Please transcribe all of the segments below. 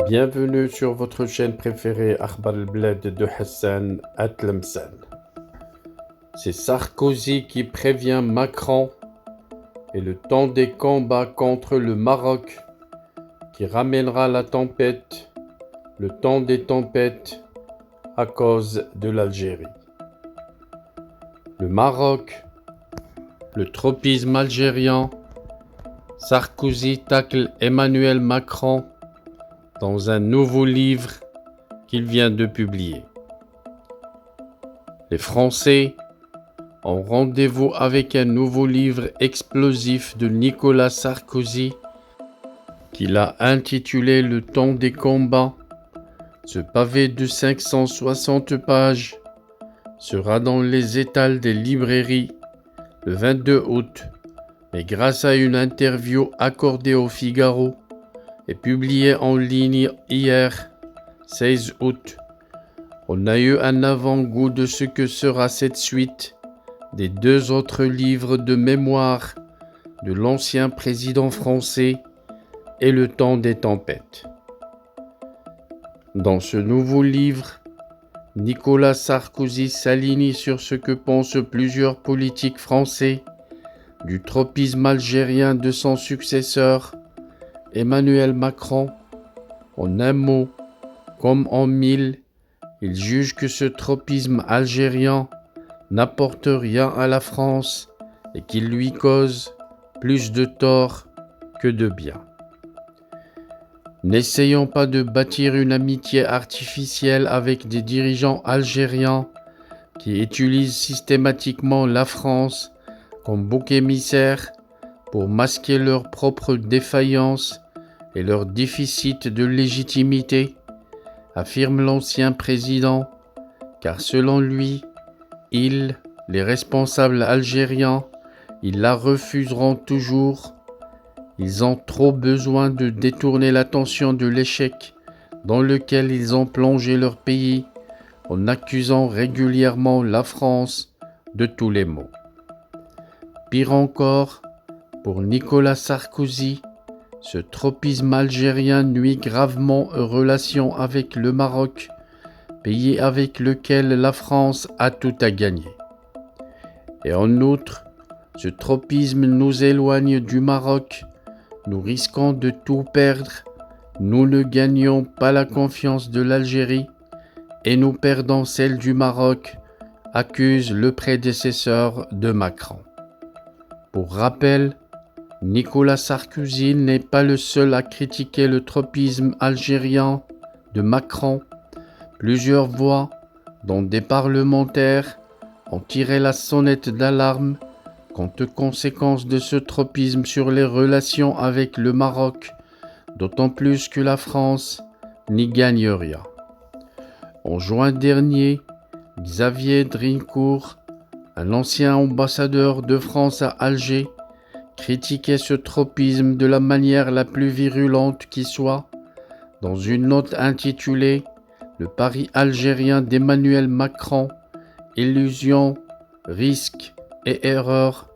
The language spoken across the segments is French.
Bienvenue sur votre chaîne préférée Akhbar al-Bled de Hassan Atlemsen. C'est Sarkozy qui prévient Macron et le temps des combats contre le Maroc qui ramènera la tempête, le temps des tempêtes à cause de l'Algérie. Le Maroc, le tropisme algérien, Sarkozy tacle Emmanuel Macron dans un nouveau livre qu'il vient de publier. Les Français ont rendez-vous avec un nouveau livre explosif de Nicolas Sarkozy qu'il a intitulé Le temps des combats. Ce pavé de 560 pages sera dans les étals des librairies le 22 août, mais grâce à une interview accordée au Figaro et publiée en ligne hier, 16 août, on a eu un avant-goût de ce que sera cette suite des deux autres livres de mémoire de l'ancien président français et Le temps des tempêtes. Dans ce nouveau livre, Nicolas Sarkozy s'aligne sur ce que pensent plusieurs politiques français du tropisme algérien de son successeur, Emmanuel Macron. En un mot, comme en mille, il juge que ce tropisme algérien n'apporte rien à la France et qu'il lui cause plus de tort que de bien. N'essayons pas de bâtir une amitié artificielle avec des dirigeants algériens qui utilisent systématiquement la France comme bouc émissaire pour masquer leurs propres défaillances et leur déficit de légitimité, affirme l'ancien président, car selon lui, les responsables algériens, ils la refuseront toujours. Ils ont trop besoin de détourner l'attention de l'échec dans lequel ils ont plongé leur pays en accusant régulièrement la France de tous les maux. Pire encore, pour Nicolas Sarkozy, ce tropisme algérien nuit gravement aux relations avec le Maroc, pays avec lequel la France a tout à gagner. Et en outre, ce tropisme nous éloigne du Maroc. Nous risquons de tout perdre, nous ne gagnons pas la confiance de l'Algérie et nous perdons celle du Maroc, accuse le prédécesseur de Macron. Pour rappel, Nicolas Sarkozy n'est pas le seul à critiquer le tropisme algérien de Macron. Plusieurs voix, dont des parlementaires, ont tiré la sonnette d'alarme quant aux conséquences de ce tropisme sur les relations avec le Maroc, d'autant plus que la France n'y gagne rien. En juin dernier, Xavier Drincourt, un ancien ambassadeur de France à Alger, critiquait ce tropisme de la manière la plus virulente qui soit, dans une note intitulée « Le pari algérien d'Emmanuel Macron, illusion, risque et erreur »,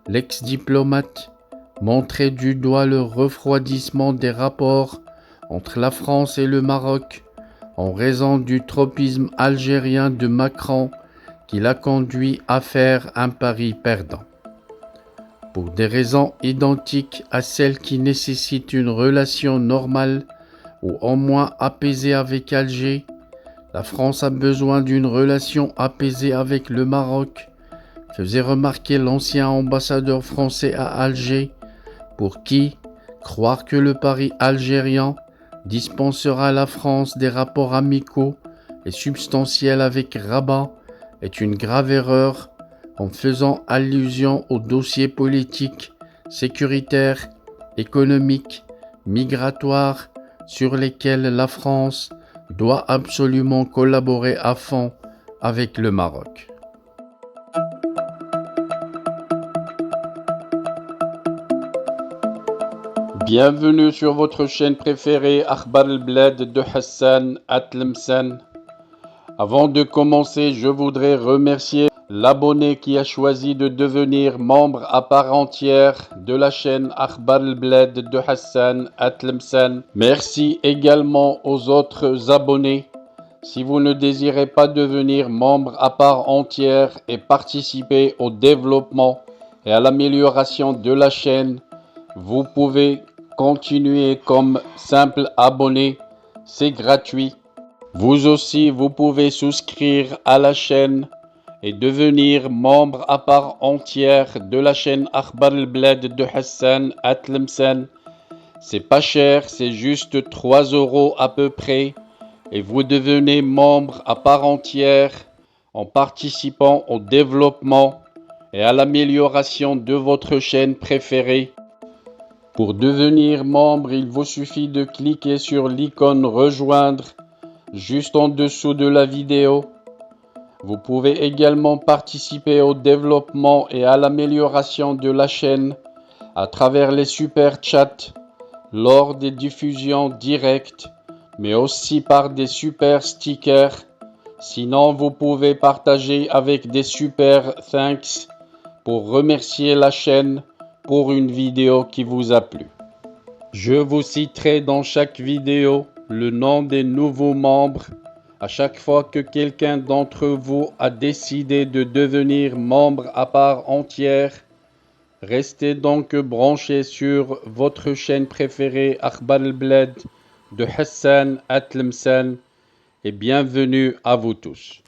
l'ex-diplomate montrait du doigt le refroidissement des rapports entre la France et le Maroc en raison du tropisme algérien de Macron qui l'a conduit à faire un pari perdant. Pour des raisons identiques à celles qui nécessitent une relation normale ou au moins apaisée avec Alger, la France a besoin d'une relation apaisée avec le Maroc, faisait remarquer l'ancien ambassadeur français à Alger, pour qui croire que le pari algérien dispensera à la France des rapports amicaux et substantiels avec Rabat est une grave erreur, en faisant allusion aux dossiers politiques, sécuritaires, économiques, migratoires sur lesquels la France doit absolument collaborer à fond avec le Maroc. Bienvenue sur votre chaîne préférée Akhbar al-Bled de Hassan Atlemsen. Avant de commencer, je voudrais remercier l'abonné qui a choisi de devenir membre à part entière de la chaîne Akhbar al-Bled de Hassan Atlemsen. Merci également aux autres abonnés. Si vous ne désirez pas devenir membre à part entière et participer au développement et à l'amélioration de la chaîne, vous pouvez continuer comme simple abonné, c'est gratuit. Vous aussi, vous pouvez souscrire à la chaîne et devenir membre à part entière de la chaîne Akhbar al-Bled de Hassan Atlemsen. C'est pas cher, c'est juste 3 € à peu près. Et vous devenez membre à part entière en participant au développement et à l'amélioration de votre chaîne préférée. Pour devenir membre, il vous suffit de cliquer sur l'icône rejoindre juste en dessous de la vidéo. Vous pouvez également participer au développement et à l'amélioration de la chaîne à travers les super chats lors des diffusions directes, mais aussi par des super stickers. Sinon, vous pouvez partager avec des super thanks pour remercier la chaîne pour une vidéo qui vous a plu. Je vous citerai dans chaque vidéo le nom des nouveaux membres à chaque fois que quelqu'un d'entre vous a décidé de devenir membre à part entière. Restez donc branchés sur votre chaîne préférée Akhbar al-Bled de Hassan Atlemsen et bienvenue à vous tous.